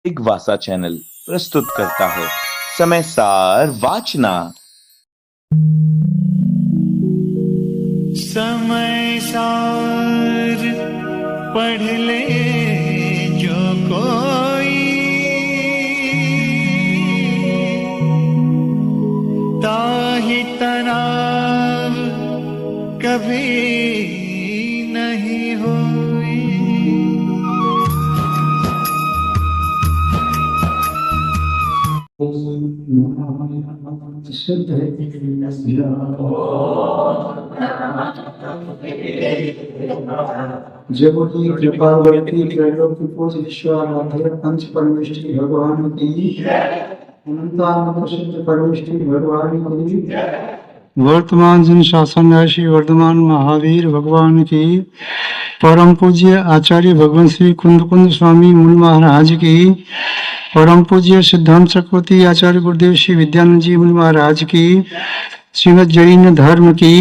एक वासा चैनल प्रस्तुत करता है समय सार वाचना। समय सार पढ़ ले जो कोई, ताहि तनाव कभी नहीं होई। जब की कृपावती त्रैलोक्यपूज विश्वाराध्य पंच परमेष्ठी भगवान की अनंतानंत सिद्ध परमेष्ठी भगवान की वर्तमान जन शासन ऋषि वर्धमान महावीर भगवान की परम पूज्य आचार्य भगवान श्री कुंद स्वामी मूल महाराज की परम पूज्य सिद्धांत चक्रवर्ती आचार्य गुरुदेव श्री विद्यानंद जी मूल महाराज की श्रीमद जैन धर्म की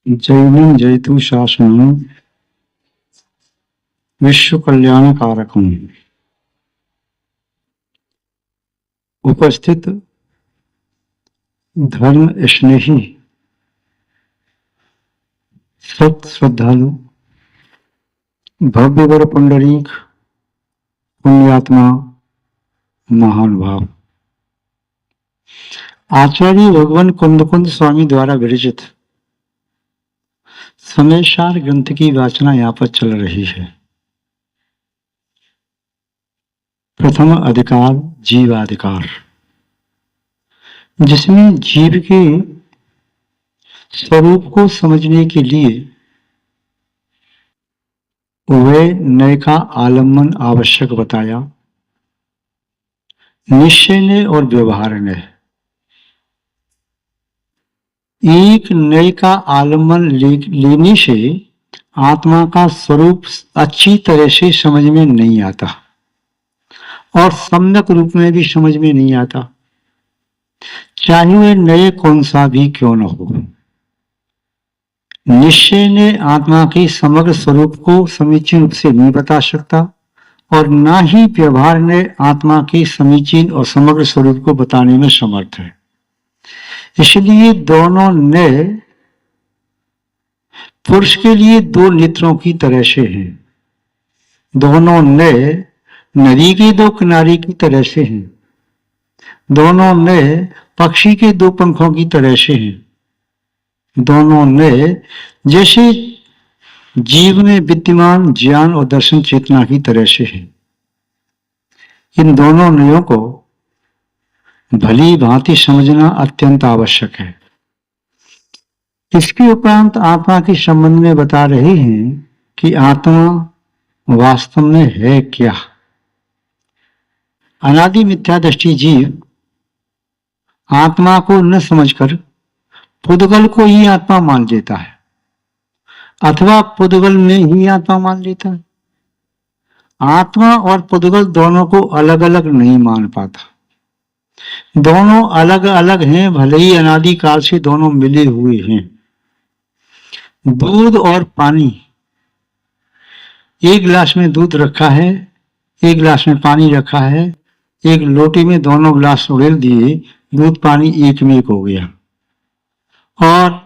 जैनम जयतु शासनम विश्व कल्याण कारकम। उपस्थित धर्म स्नेही सत श्रद्धालु भव्य वर पुंडरीक पुण्यात्मा महानुभाव, आचार्य भगवान कुंद स्वामी द्वारा विरचित समय सार ग्रंथ की वाचना यहाँ पर चल रही है। प्रथम अधिकार जीवाधिकार, जिसमें जीव के स्वरूप को समझने के लिए वह नय का आलम्बन आवश्यक बताया। निश्चय ने और व्यवहार ने एक नय का आलम्बन लेने से आत्मा का स्वरूप अच्छी तरह से समझ में नहीं आता और सम्यक रूप में भी समझ में नहीं आता, चाहे वह नए कौन सा भी क्यों न हो। निश्चय ने आत्मा के समग्र स्वरूप को समीचीन रूप से नहीं बता सकता और ना ही व्यवहार ने आत्मा के समीचीन और समग्र स्वरूप को बताने में समर्थ है। इसलिए दोनों ने पुरुष के लिए दो नेत्रों की तरह से हैं, दोनों ने नदी के दो किनारे की तरह से हैं, दोनों ने पक्षी के दो पंखों की तरह से हैं, दोनों ने जैसे जीव में विद्यमान ज्ञान और दर्शन चेतना की तरह से हैं। इन दोनों नयों को भली भांति समझना अत्यंत आवश्यक है। इसके उपरांत आत्मा के संबंध में बता रहे हैं कि आत्मा वास्तव में है क्या। अनादि मिथ्या दृष्टि जीव आत्मा को न समझकर पुद्गल को ही आत्मा मान लेता है अथवा पुद्गल में ही आत्मा मान लेता है। आत्मा और पुद्गल दोनों को अलग अलग नहीं मान पाता। दोनों अलग अलग हैं, भले ही अनादि काल से दोनों मिले हुए हैं। दूध और पानी, एक गिलास में दूध रखा है, एक गिलास में पानी रखा है, एक लोटे में दोनों गिलास उड़ेल दिए, दूध पानी एक में एक हो गया और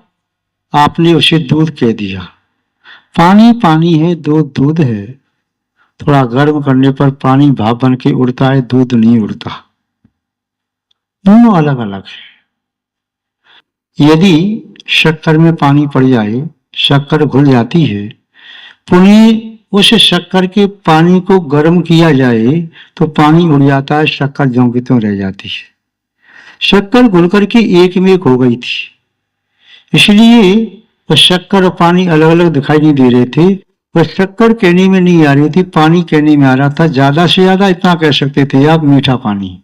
आपने उसे दूध कह दिया। पानी पानी है, दूध दूध है। थोड़ा गर्म करने पर पानी भाप बन के उड़ता है, दूध नहीं उड़ता। दोनों अलग अलग है। यदि शक्कर में पानी पड़ जाए, शक्कर घुल जाती है, पुनः उस शक्कर के पानी को गर्म किया जाए तो पानी उड़ जाता है, शक्कर ज्यों की त्यों रह जाती है। शक्कर घुल करके एक में एक हो गई थी, इसलिए वह शक्कर और पानी अलग अलग दिखाई नहीं दे रहे थे। वह शक्कर कहने में नहीं आ रही थी, पानी कहने में आ रहा था। ज्यादा से ज्यादा इतना कह सकते थे आप, मीठा पानी,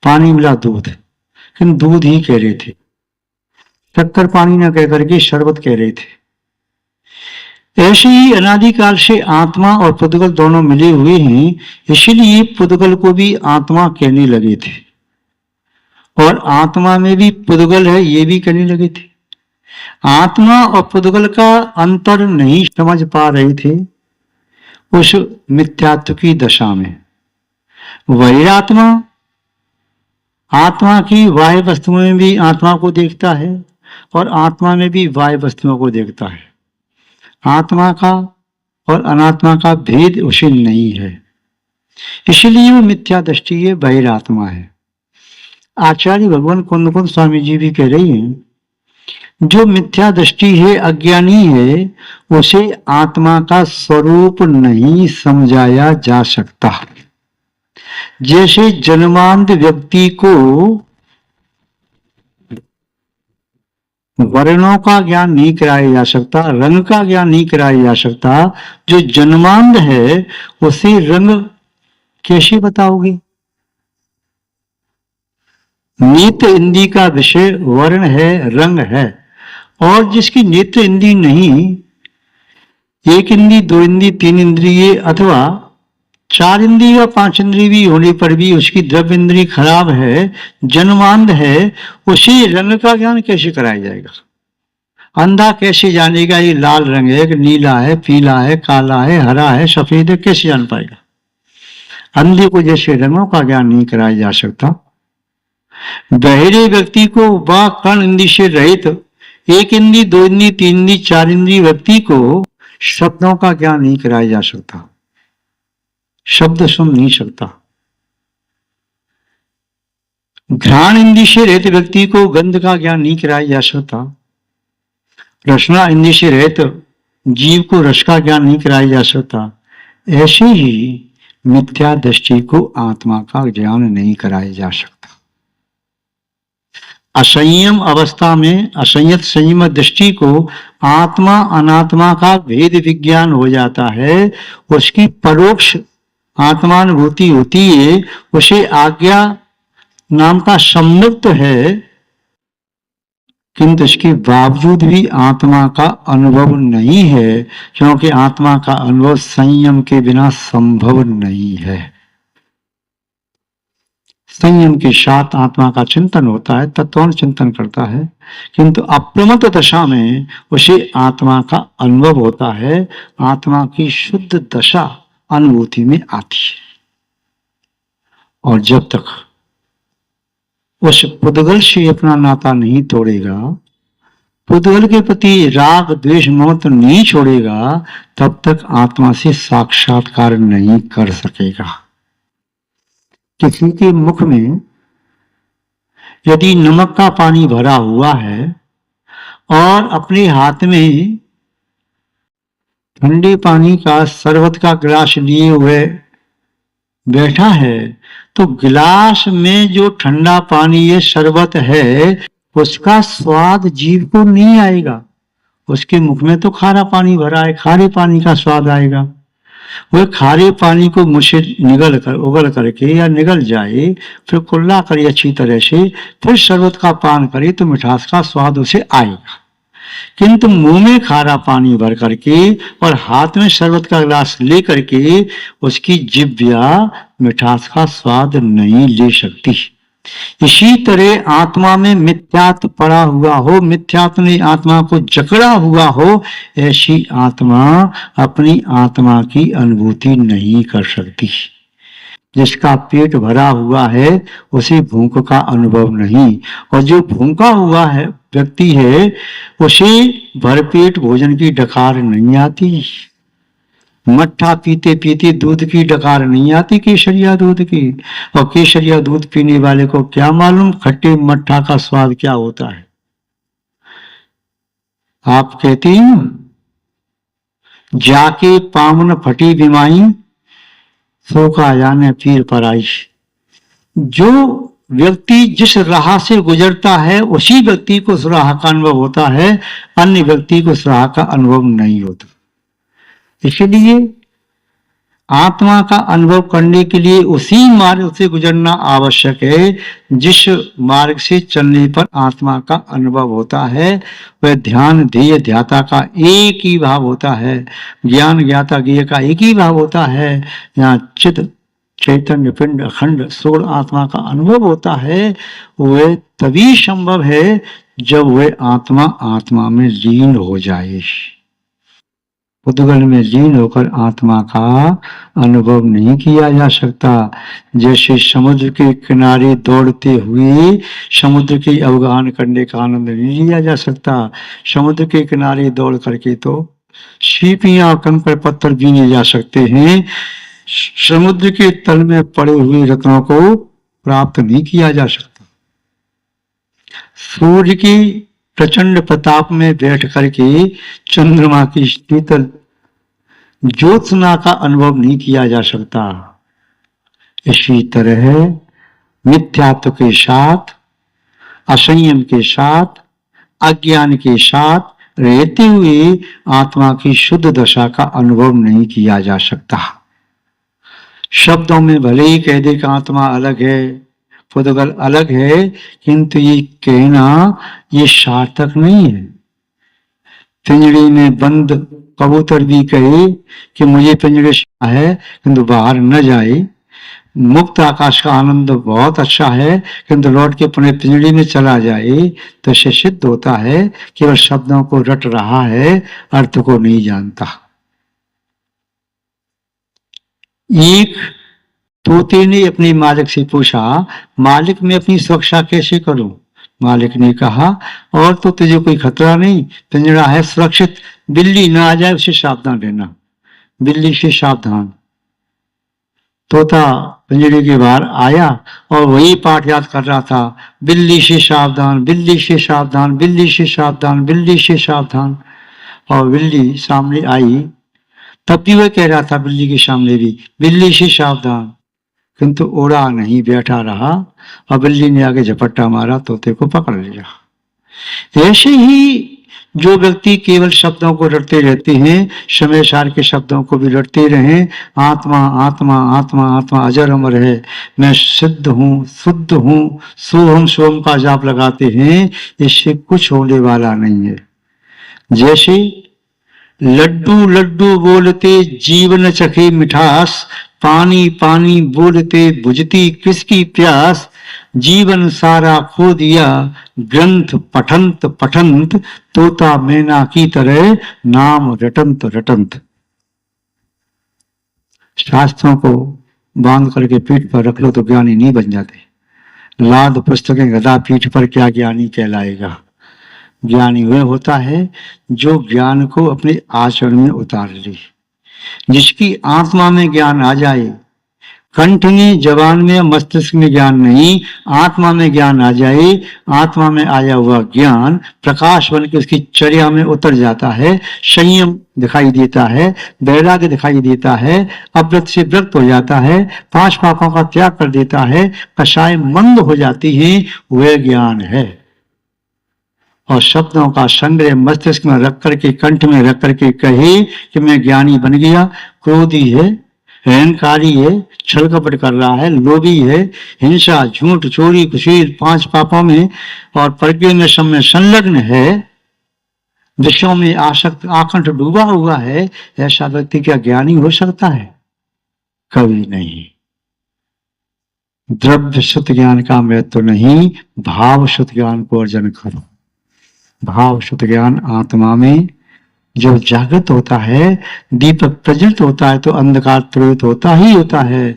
पानी मिला दूध, लेकिन दूध ही कह रहे थे, शक्कर पानी ना कह करके शरबत कह रहे थे। ऐसे ही अनादिकाल से आत्मा और पुद्गल दोनों मिले हुए हैं, इसीलिए पुद्गल को भी आत्मा कहने लगे थे और आत्मा में भी पुद्गल है ये भी कहने लगे थे। आत्मा और पुद्गल का अंतर नहीं समझ पा रहे थे उस मिथ्यात्व की दशा में। वही आत्मा आत्मा की बाह्य वस्तुओं में भी आत्मा को देखता है और आत्मा में भी बाह्य वस्तुओं को देखता है। आत्मा का और अनात्मा का भेद उसे नहीं है, इसलिए वो मिथ्या दृष्टि है, बहिरात्मा है। आचार्य भगवान कुंद कुंद स्वामी जी भी कह रही हैं, जो मिथ्या दृष्टि है, अज्ञानी है, उसे आत्मा का स्वरूप नहीं समझाया जा सकता। जैसे जन्मांध व्यक्ति को वर्णों का ज्ञान नहीं कराया जा सकता, रंग का ज्ञान नहीं कराया जा सकता, जो जन्मांध है उसे रंग कैसे बताओगे? नेत्र इंद्री का विषय वर्ण है, रंग है, और जिसकी नेत्र इंद्री नहीं, एक इंद्री, दो इंद्री, तीन इंद्रिय अथवा चार इंद्रिय या पांच इंद्रिय भी होने पर भी उसकी द्रव्य इंद्री खराब है, जन्मांध है, उसे रंग का ज्ञान कैसे कराया जाएगा? अंधा कैसे जानेगा ये लाल रंग है कि नीला है, पीला है, काला है, हरा है, सफेद है, कैसे जान पाएगा? अंधे को जैसे रंगों का ज्ञान नहीं कराया जा सकता, बहरे व्यक्ति को व कर्ण इंद्री से रहित एक इंद्री, दो इंद्री, तीन इंद्री, चार इंद्री व्यक्ति को शब्दों का ज्ञान नहीं कराया जा सकता, शब्द सुन नहीं सकता। घ्राण इंद्री से रहित व्यक्ति को गंध का ज्ञान नहीं कराया जा सकता, रसना इंद्री से रहित जीव को रस का ज्ञान नहीं कराया जा सकता। ऐसे ही मिथ्या दृष्टि को आत्मा का ज्ञान नहीं कराया जा सकता। असंयम अवस्था में असंयत संयम दृष्टि को आत्मा अनात्मा का भेद विज्ञान हो जाता है, उसकी परोक्ष आत्मानुभूति होती है, उसे आज्ञा नाम का सम्मुक्त है, किंतु इसके बावजूद भी आत्मा का अनुभव नहीं है, क्योंकि आत्मा का अनुभव संयम के बिना संभव नहीं है। संयम के साथ आत्मा का चिंतन होता है, तत्वों चिंतन करता है, किंतु अप्रमत्त दशा में उसे आत्मा का अनुभव होता है, आत्मा की शुद्ध दशा अनुभूति में आती है। और जब तक उस पुद्गल से अपना नाता नहीं तोड़ेगा, पुद्गल के प्रति राग द्वेष मोह नहीं छोड़ेगा, तब तक आत्मा से साक्षात्कार नहीं कर सकेगा। किसी के मुख में यदि नमक का पानी भरा हुआ है और अपने हाथ में ठंडे पानी का शरबत का गिलास लिए हुए बैठा है, तो गिलास में जो ठंडा पानी ये शरबत है उसका स्वाद जीव को नहीं आएगा। उसके मुख में तो खारा पानी भरा है, खारे पानी का स्वाद आएगा। वह खारे पानी को मुंह से उगल करके या निगल जाए, फिर कुल्ला करे अच्छी तरह से, फिर शरबत का पान करे तो मिठास का स्वाद उसे आएगा। किंतु मुंह में खारा पानी भर करके और हाथ में शरबत का गिलास ले करके उसकी जिह्वा मिठास का स्वाद नहीं ले सकती। इसी तरह आत्मा में मिथ्यात्व पड़ा हुआ हो, मिथ्यात्व ने आत्मा को जकड़ा हुआ हो, ऐसी आत्मा अपनी आत्मा की अनुभूति नहीं कर सकती। जिसका पेट भरा हुआ है उसे भूख का अनुभव नहीं, और जो भूखा हुआ है व्यक्ति है उसे भरपेट भोजन की डकार नहीं आती। मट्ठा पीते पीते दूध की डकार नहीं आती, केसरिया दूध की। और केसरिया दूध पीने वाले को क्या मालूम खट्टे मट्ठा का स्वाद क्या होता है। आप कहती हैं जाके पावन फटी बिमाई सो का जाने पीर पराइश। जो व्यक्ति जिस राह से गुजरता है उसी व्यक्ति को उस राह का अनुभव होता है, अन्य व्यक्ति को उस राह का अनुभव नहीं होता। इसलिए आत्मा का अनुभव करने के लिए उसी मार्ग से गुजरना आवश्यक है जिस मार्ग से चलने पर आत्मा का अनुभव होता है। वह ध्यान ध्येय ध्याता का एक ही भाव होता है, ज्ञान ज्ञाता ज्ञेय का एक ही भाव होता है। यहाँ चित चैतन्य पिंड अखंड सोल आत्मा का अनुभव होता है। वह तभी संभव है जब वह आत्मा आत्मा में लीन हो जाए। उद्गल में लीन होकर आत्मा का अनुभव नहीं किया जा सकता। जैसे समुद्र के किनारे दौड़ते हुए समुद्र के अवगाहन करने का आनंद नहीं लिया जा सकता। समुद्र के किनारे दौड़ करके तो सीपियां कंकड़ पत्थर बीने जा सकते हैं, समुद्र के तल में पड़े हुए रत्नों को प्राप्त नहीं किया जा सकता। सूर्य की प्रचंड प्रताप में बैठ करके चंद्रमा की शीतल ज्योत्सना का अनुभव नहीं किया जा सकता। इसी तरह मिथ्यात्व के साथ, असंयम के साथ, अज्ञान के साथ रहते हुए आत्मा की शुद्ध दशा का अनुभव नहीं किया जा सकता। शब्दों में भले ही कह दे कि आत्मा अलग है, पुद्गल अलग है, किंतु ये कहना ये सार्थक नहीं है। पिंजड़े में बंद कबूतर भी कहे कि मुझे पिंजड़े से है किंतु बाहर न जाए, मुक्त आकाश का आनंद बहुत अच्छा है किंतु लौट के पुनः पिंजड़े में चला जाए, तो इससे सिद्ध होता है कि वह शब्दों को रट रहा है, अर्थ को नहीं जानता। एक तोते ने अपने मालिक से पूछा, मालिक मैं अपनी सुरक्षा कैसे करूं? मालिक ने कहा, और तो तुझे कोई खतरा नहीं, पिंजरा है सुरक्षित, बिल्ली ना आ जाए उससे सावधान रहना, बिल्ली से सावधान। तोता पिंजरे के बाहर आया और वही पाठ याद कर रहा था, बिल्ली से सावधान, बिल्ली से सावधान, बिल्ली से सावधान, बिल्ली से सावधान। और बिल्ली सामने आई, तब भी वह कह रहा था बिल्ली के सामने भी, बिल्ली से सावधान, किंतु उड़ा नहीं, बैठा रहा और बिल्ली ने आगे झपट्टा मारा, तोते को पकड़ लिया। ऐसे ही जो व्यक्ति केवल शब्दों को रटते रहते हैं, समय सार के शब्दों को भी रटते रहें, आत्मा आत्मा आत्मा आत्मा अजर अमर है, मैं सिद्ध हूँ, शुद्ध हूँ, सोहम सोम का जाप लगाते हैं, इससे कुछ होने वाला नहीं है। जैसे लड्डू लड्डू बोलते जीवन चखे मिठास, पानी पानी बोलते बुझती किसकी प्यास, जीवन सारा खो दिया ग्रंथ पठंत पठंत, तोता मैना की तरह नाम रटंत रटंत। शास्त्रों को बांध करके पीठ पर रख लो तो ज्ञानी नहीं बन जाते। लाद पुस्तकें गदा पीठ पर क्या ज्ञानी कहलाएगा। ज्ञानी वह होता है जो ज्ञान को अपने आचरण में उतार ले, जिसकी आत्मा में ज्ञान आ जाए, कंठ में, जबान में, मस्तिष्क में ज्ञान नहीं, आत्मा में ज्ञान आ जाए। आत्मा में आया हुआ ज्ञान प्रकाश बन के उसकी चर्या में उतर जाता है, संयम दिखाई देता है, वैराग्य दिखाई देता है, अव्रत से व्रत हो जाता है, 5 पापों का त्याग कर देता है, कषाय मंद हो जाती है, वह ज्ञान है। और शब्दों का संग्रह मस्तिष्क में रख करके, कंठ में रख करके कहे कि मैं ज्ञानी बन गया, क्रोधी है, अहंकारी है, छल कपट कर रहा है, लोभी है, हिंसा, झूठ, चोरी, कुशील, 5 पापों में और प्रज्ञा में सब में संलग्न है, विषयों में आसक्त आकंठ डूबा हुआ है, ऐसा व्यक्ति क्या ज्ञानी हो सकता है? कभी नहीं। द्रव्य शुद्ध ज्ञान का महत्व नहीं, भाव शुद्ध ज्ञान को अर्जन करो। भाव शुद्ध ज्ञान आत्मा में जब जागृत होता है, दीपक प्रज्वलित होता है, तो अंधकार त्रोहित होता ही होता है।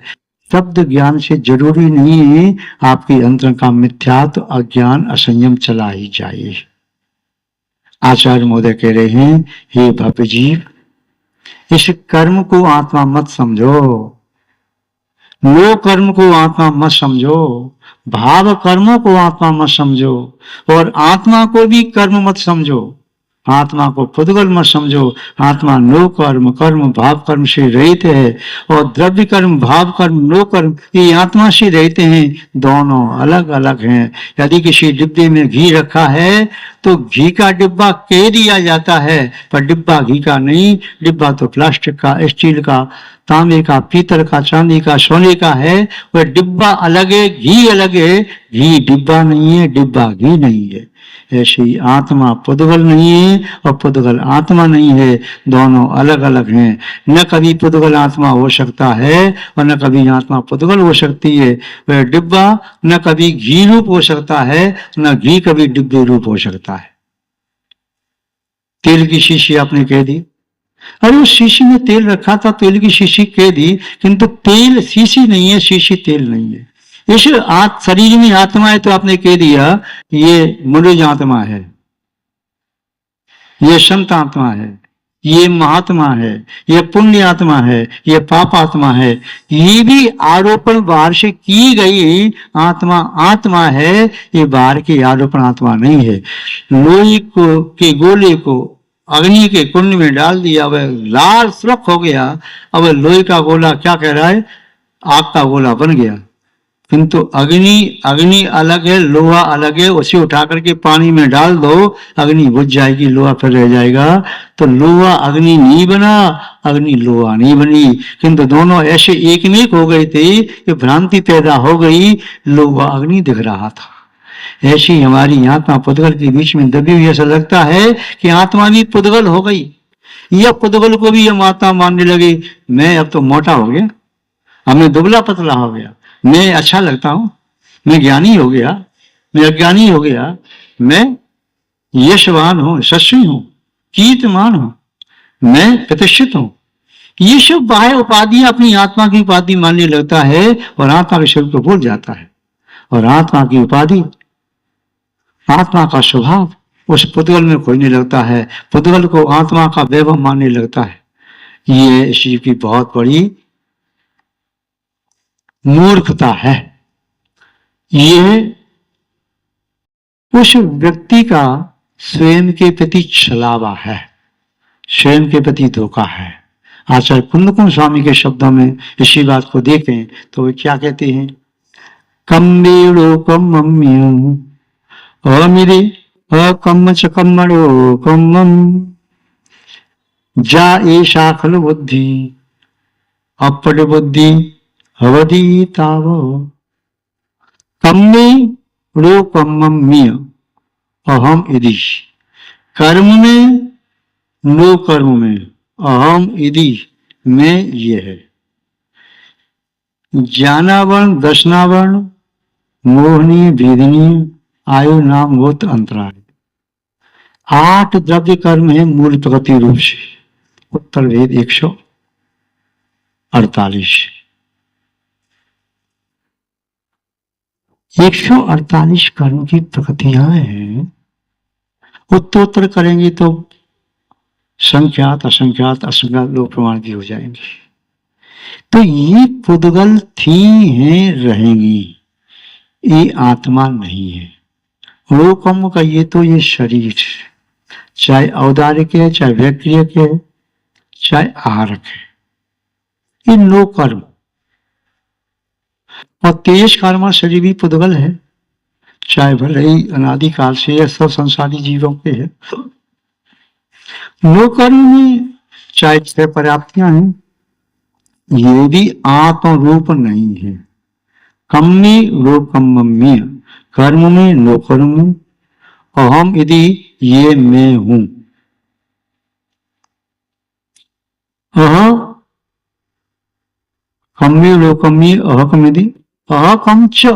शब्द ज्ञान से जरूरी नहीं है आपके अंतर का मिथ्यात्व, अज्ञान, असंयम चला ही जाए। आचार्य महोदय कह रहे हैं, हे भव्य जीव, इस कर्म को आत्मा मत समझो, लो कर्म को आत्मा मत समझो, भाव कर्मों को आत्मा मत समझो, और आत्मा को भी कर्म मत समझो, आत्मा को पुद्गल मत समझो। आत्मा नो कर्म, कर्म भाव कर्म से रहित है, और द्रव्य कर्म, भाव कर्म, नो कर्म ये आत्मा से रहते हैं, दोनों अलग अलग हैं। यदि किसी डिब्बे में घी रखा है तो घी का डिब्बा कह दिया जाता है, पर डिब्बा घी का नहीं, डिब्बा तो प्लास्टिक का, स्टील का, तांबे का, पीतल का, चांदी का, सोने का है। वह डिब्बा अलग है, घी अलग है, घी डिब्बा नहीं है, डिब्बा घी नहीं है। ऐसे ही आत्मा पुद्गल नहीं है और पुद्गल आत्मा नहीं है, दोनों अलग अलग हैं। न कभी पुद्गल आत्मा हो सकता है और न कभी आत्मा पुद्गल हो सकती है। वह डिब्बा न कभी घी रूप हो सकता है, न घी कभी डिब्बे रूप हो सकता है। तेल की शीशी आपने कह दी, अरे उस शीशी में तेल रखा था, तेल की शीशी कह दी, किंतु तेल शीशी नहीं है, शीशी तेल नहीं है। इस शरीर में आत्मा है तो आपने कह दिया ये मनुज आत्मा है, ये संत आत्मा है, ये महात्मा है, ये पुण्य आत्मा है, ये पाप आत्मा है। ये भी आरोपण बाहर से की गई आत्मा आत्मा है, ये बाहर की आरोपण आत्मा नहीं है। लोहे को के गोले को अग्नि के कुंड में डाल दिया, वह लाल सुर्ख हो गया। अब लोहे का गोला क्या कह रहा है, आग का गोला बन गया। किंतु अग्नि अलग है, लोहा अलग है। उसे उठा करके पानी में डाल दो, अग्नि बुझ जाएगी, लोहा फिर रह जाएगा। तो लोहा अग्नि नहीं बना, अग्नि लोहा नहीं बनी, किंतु दोनों ऐसे एक में हो गए थे कि भ्रांति पैदा हो गई, लोहा अग्नि दिख रहा था। ऐसी हमारी आत्मा पुद्गल के बीच में दबी हुई, ऐसा लगता है कि आत्मा भी पुद्गल हो गई, या पुद्गल को भी हम आत्मा मानने लगे। मैं अब तो मोटा हो गया, अब मैं दुबला पतला हो गया, मैं अच्छा लगता हूं, मैं ज्ञानी हो गया, मैं अज्ञानी हो गया, मैं यशवान हूं, यशस्वी हूं, कीर्तिमान हूं, मैं प्रतिष्ठित हूं। ये सब बाह्य उपाधियां अपनी आत्मा की उपाधि मानने लगता है और आत्मा के स्वरूप को भूल जाता है। और आत्मा की उपाधि, आत्मा का स्वभाव उस पुद्गल में खोजने लगता है, पुद्गल को आत्मा का वैभव मानने लगता है। ये शिव की बहुत बड़ी मूर्खता है। यह उस व्यक्ति का स्वयं के प्रति छलावा है, स्वयं के प्रति धोखा है। आचार्य कुंदकुंज स्वामी के शब्दों में इसी बात को देखें तो वे क्या कहते हैं, कम्बेड़ो कम्म्यू अमिरे अकम्म च कम्मड़ो कम्मम जा एषा खलु बुद्धि अपट बुद्धि हवदी ताव कम्मे रो कम्म्य अहम इति। कर्म में नो कर्म में, अहम इति में ये है। ज्ञानावरण दर्शनावरण मोहनीय भेदनीय आयु नाम भूत अंतराय। 8 द्रव्य कर्म है मूल प्रकृति रूप से। उत्तर वेद 148। 148 कर्म की प्रकृतियां हैं। उत्तरोत्तर करेंगे तो संख्यात असंख्यात असंख्यात लोग प्रमाण भी हो जाएंगे। तो ये पुद्गल थी हैं, रहेंगी, ये आत्मा नहीं है। रोकम का ये तो ये शरीर, चाहे औदारिक है, चाहे व्यक्रियक है, चाहे आहारक है, ये नो कर्म। और तेज कर्मा शरीर भी पुद्गल है, चाहे भले ही अनादिकाल से यह सब संसारी जीवों के है। नो कर्म में चाहे 6 पर्याप्तियां हैं, ये भी आत्म रूप नहीं है। कम्मी रो कम्म्य, कर्म में नो कर्म में, अहम यदि ये मैं हूं। कम्मी रो कम्मी अहकम यदि अहकम च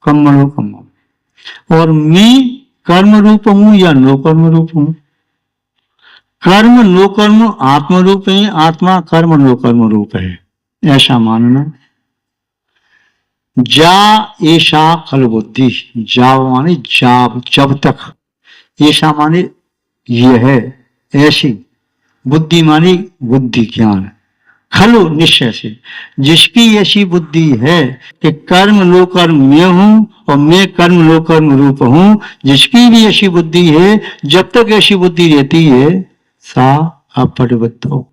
कम्म रो कम्म। और मैं कर्म रूप हूं या नो कर्म रूप हूं। कर्म नो कर्म आत्म रूप है, आत्मा कर्म नो कर्म रूप है, ऐसा मानना। जा ऐसा खल बुद्धि, जाव माने जाब, जब तक, ऐसा माने यह है, ऐसी, बुद्धि माने बुद्धि ज्ञान, खलु निश्चय से, जिसकी ऐसी बुद्धि है कि कर्म लो कर्म मैं हूं और मैं कर्म लो कर्म रूप हूं, जिसकी भी ऐसी बुद्धि है, जब तक ऐसी बुद्धि रहती है, सा अपरिबद्धो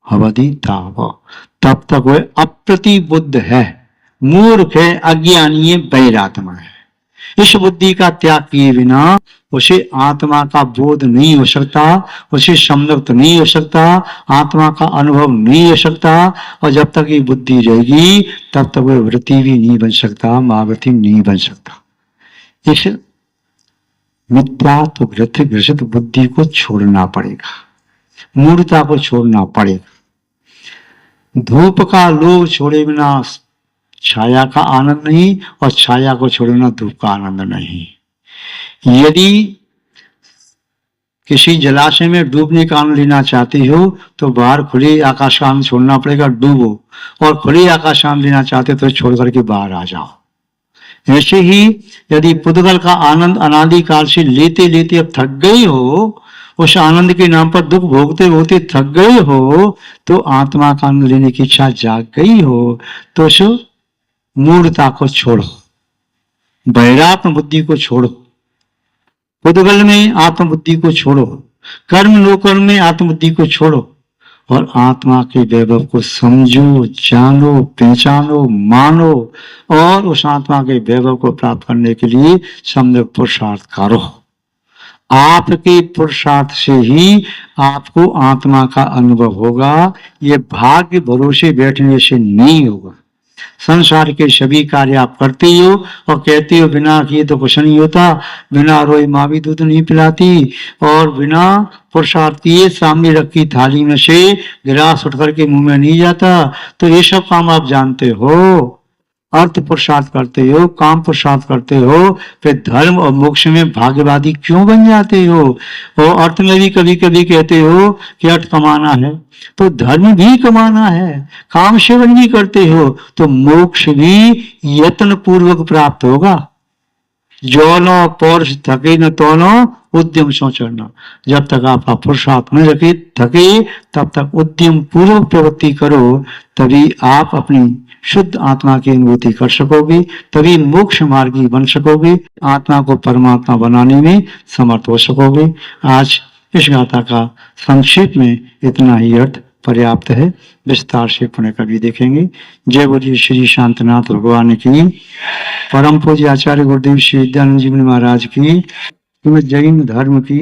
हवदी ताव, तब तक वह अप्रतिबुद्ध है, मूर्ख है, अज्ञानी है, बैरात्मा है। इस बुद्धि का त्याग किए बिना उसे आत्मा का बोध नहीं हो सकता, उसे संलग्न नहीं हो सकता, आत्मा का अनुभव नहीं हो सकता। और जब तक ये बुद्धि रहेगी तब तक वह वृत्ति भी नहीं बन सकता, महावृत्ति नहीं बन सकता। इस मिथ्या तो ग्रसित बुद्धि को छोड़ना पड़ेगा, मूर्खता को छोड़ना पड़ेगा। धूप का लोभ छोड़े बिना छाया का आनंद नहीं, और छाया को छोड़े बिना धूप का आनंद नहीं। यदि किसी जलाशय में डूबने का आनंद लेना चाहती हो तो बाहर खुले आकाश का आनंद छोड़ना पड़ेगा, डूबो, और खुले आकाश का आनंद लेना चाहते तो छोड़ करके बाहर आ जाओ। ऐसे ही यदि पुद्गल का आनंद अनादिकाल से लेते लेते अब थक गई हो, उस आनंद के नाम पर दुख भोगते भोगते थक गई हो, तो आत्मा का आनंद लेने की इच्छा जाग गई हो, तो उस मूढ़ता को छोड़ो, वैराग्य बुद्धि को छोड़ो, पुद्गल में आत्मबुद्धि को छोड़ो, कर्म नो कर्म में आत्मबुद्धि को छोड़ो, और आत्मा के वैभव को समझो, जानो, पहचानो, मानो, और उस आत्मा के वैभव को प्राप्त करने के लिए सम्यक पुरुषार्थ करो। आपके पुरुषार्थ से ही आपको आत्मा का अनुभव होगा, ये भाग्य भरोसे बैठने से नहीं होगा। संसार के सभी कार्य आप करते हो और कहते हो बिना किए तो कुछ नहीं होता, बिना रोए माँ भी दूध नहीं पिलाती, और बिना पुरुषार्थ किए सामने रखी थाली में से गिलास उठ करके मुंह में नहीं जाता। तो ये सब काम आप जानते हो, अर्थ पुरुषार्थ करते हो, काम पुरुषार्थ करते हो, फिर धर्म और मोक्ष में भाग्यवादी क्यों बन जाते हो? और अर्थ में भी कभी कभी कहते हो कि अर्थ कमाना है, तो धर्म भी कमाना है, काम सेवन भी करते हो, तो मोक्ष भी यत्न पूर्वक प्राप्त होगा। जोनो पौरुष थके न तोनो उद्यम सोचना। जब तक आप पुरुषार्थ में रखे थके तब तक उद्यम पूर्वक प्रवृत्ति करो, तभी आप अपनी शुद्ध आत्मा की अनुभूति कर सकोगे, तभी मोक्ष मार्गी बन सकोगे, आत्मा को परमात्मा बनाने में समर्थ हो सकोगे। आज इस गाथा का संक्षेप में इतना ही अर्थ पर्याप्त है, विस्तार से पुनः कभी देखेंगे। जय बोलिए श्री शांतनाथ भगवान की, परम पूज्य आचार्य गुरुदेव श्री विद्यानंद जी महाराज की, जैन धर्म की।